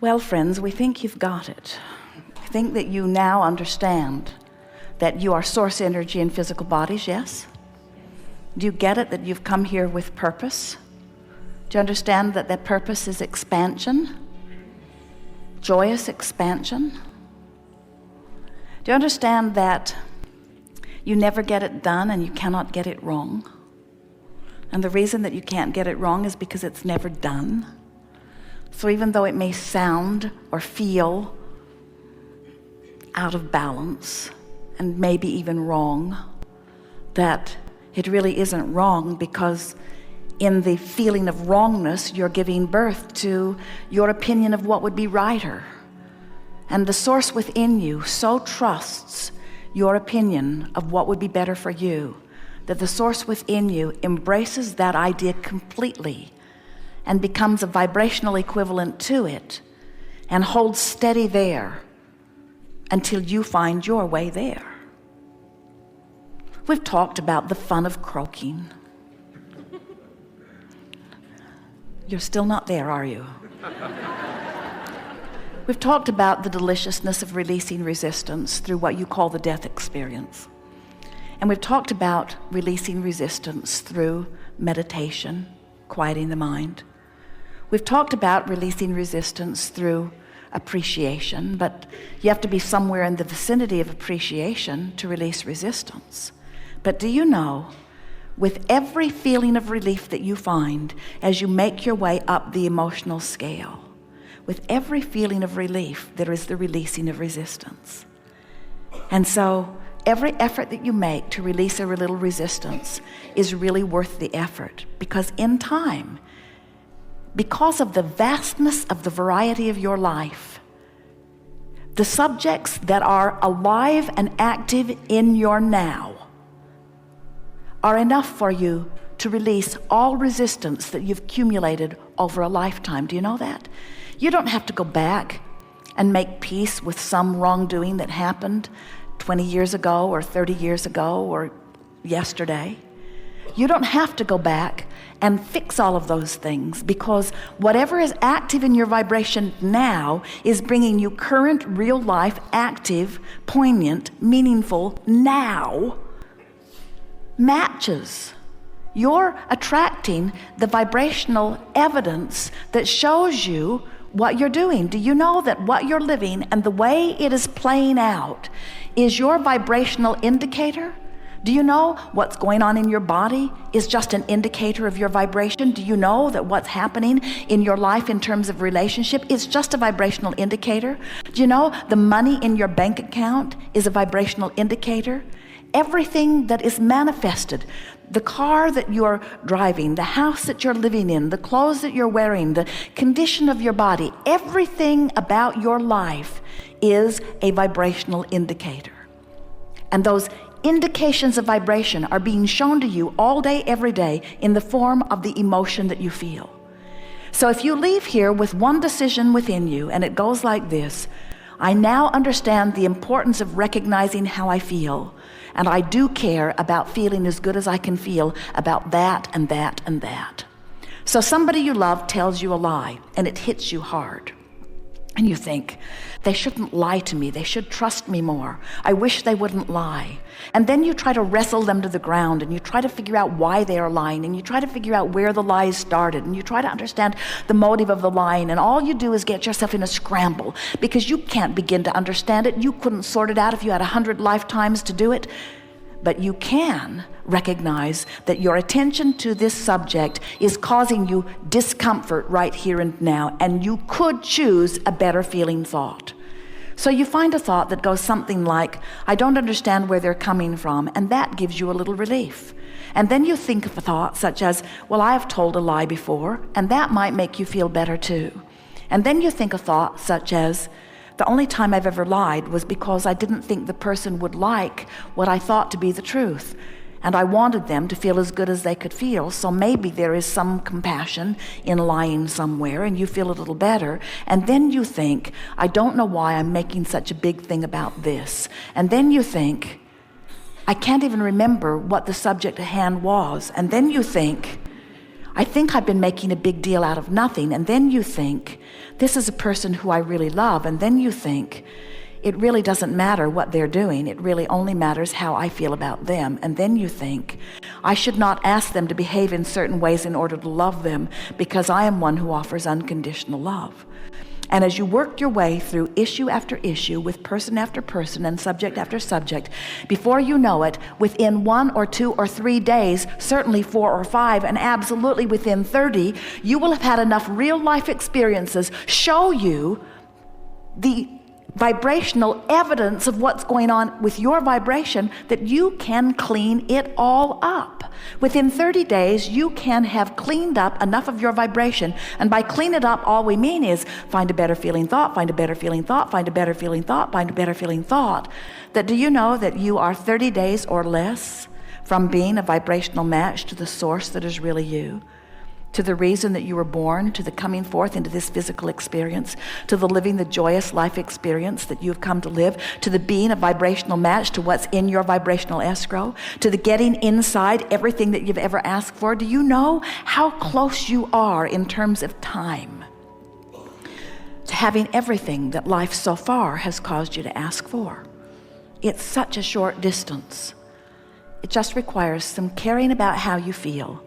Well, friends, we think you've got it. We think that you now understand that you are source energy in physical bodies, yes? Do you get it that you've come here with purpose? Do you understand that that purpose is expansion? Joyous expansion? Do you understand that you never get it done and you cannot get it wrong? And the reason that you can't get it wrong is because it's never done. So even though it may sound or feel out of balance and maybe even wrong, that it really isn't wrong, because in the feeling of wrongness, you're giving birth to your opinion of what would be righter. And the source within you so trusts your opinion of what would be better for you, that the source within you embraces that idea completely and becomes a vibrational equivalent to it and holds steady there until you find your way there. We've talked about the fun of croaking. You're still not there, are you? We've talked about the deliciousness of releasing resistance through what you call the death experience. And we've talked about releasing resistance through meditation, quieting the mind. We've talked about releasing resistance through appreciation, but you have to be somewhere in the vicinity of appreciation to release resistance. But do you know, with every feeling of relief that you find as you make your way up the emotional scale, with every feeling of relief, there is the releasing of resistance. And so every effort that you make to release a little resistance is really worth the effort, because in time, because of the vastness of the variety of your life, the subjects that are alive and active in your now are enough for you to release all resistance that you've accumulated over a lifetime. Do you know that? You don't have to go back and make peace with some wrongdoing that happened 20 years ago or 30 years ago or yesterday. You don't have to go back and fix all of those things, because whatever is active in your vibration now is bringing you current, real life, active, poignant, meaningful now matches. You're attracting the vibrational evidence that shows you what you're doing. Do you know that what you're living and the way it is playing out is your vibrational indicator? Do you know what's going on in your body is just an indicator of your vibration? Do you know that what's happening in your life in terms of relationship is just a vibrational indicator? Do you know the money in your bank account is a vibrational indicator? Everything that is manifested, the car that you're driving, the house that you're living in, the clothes that you're wearing, the condition of your body, everything about your life is a vibrational indicator. And those indications of vibration are being shown to you all day, every day, in the form of the emotion that you feel. So if you leave here with one decision within you, and it goes like this: I now understand the importance of recognizing how I feel, and I do care about feeling as good as I can feel about that and that and that. So somebody you love tells you a lie, and it hits you hard. And you think, they shouldn't lie to me. They should trust me more. I wish they wouldn't lie. And then you try to wrestle them to the ground, and you try to figure out why they are lying, and you try to figure out where the lies started, and you try to understand the motive of the lying, and all you do is get yourself in a scramble because you can't begin to understand it. You couldn't sort it out if you had 100 lifetimes to do it. But you can recognize that your attention to this subject is causing you discomfort right here and now, and you could choose a better feeling thought. So you find a thought that goes something like, I don't understand where they're coming from, and that gives you a little relief. And then you think of a thought such as, well, I have told a lie before, and that might make you feel better too. And then you think a thought such as, the only time I've ever lied was because I didn't think the person would like what I thought to be the truth. And I wanted them to feel as good as they could feel. So maybe there is some compassion in lying somewhere, and you feel a little better. And then you think, I don't know why I'm making such a big thing about this. And then you think, I can't even remember what the subject at hand was. And then you think, I think I've been making a big deal out of nothing. And then you think, this is a person who I really love. And then you think, it really doesn't matter what they're doing. It really only matters how I feel about them. And then you think, I should not ask them to behave in certain ways in order to love them, because I am one who offers unconditional love. And as you work your way through issue after issue with person after person and subject after subject, before you know it, within 1 or 2 or 3 days, certainly 4 or 5, and absolutely within 30, you will have had enough real life experiences show you the vibrational evidence of what's going on with your vibration that you can clean it all up. Within 30 days, you can have cleaned up enough of your vibration. And by clean it up, all we mean is find a better feeling thought, find a better feeling thought, find a better feeling thought, find a better feeling thought. That do you know that you are 30 days or less from being a vibrational match to the source that is really you? To the reason that you were born, to the coming forth into this physical experience, to the living the joyous life experience that you've come to live, to the being a vibrational match to what's in your vibrational escrow, to the getting inside everything that you've ever asked for. Do you know how close you are in terms of time to having everything that life so far has caused you to ask for? It's such a short distance. It just requires some caring about how you feel,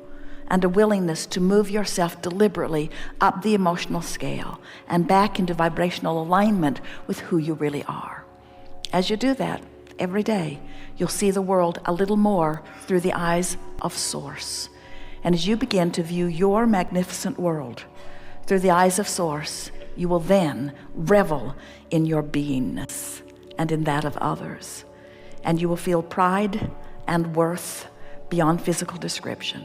and a willingness to move yourself deliberately up the emotional scale and back into vibrational alignment with who you really are. As you do that every day, you'll see the world a little more through the eyes of Source. And as you begin to view your magnificent world through the eyes of Source, you will then revel in your beingness and in that of others. And you will feel pride and worth beyond physical description.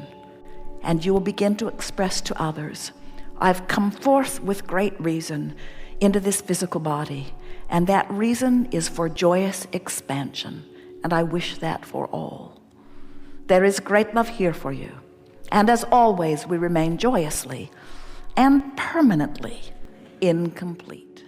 And you will begin to express to others, I've come forth with great reason into this physical body, and that reason is for joyous expansion, and I wish that for all. There is great love here for you, and as always, we remain joyously and permanently incomplete.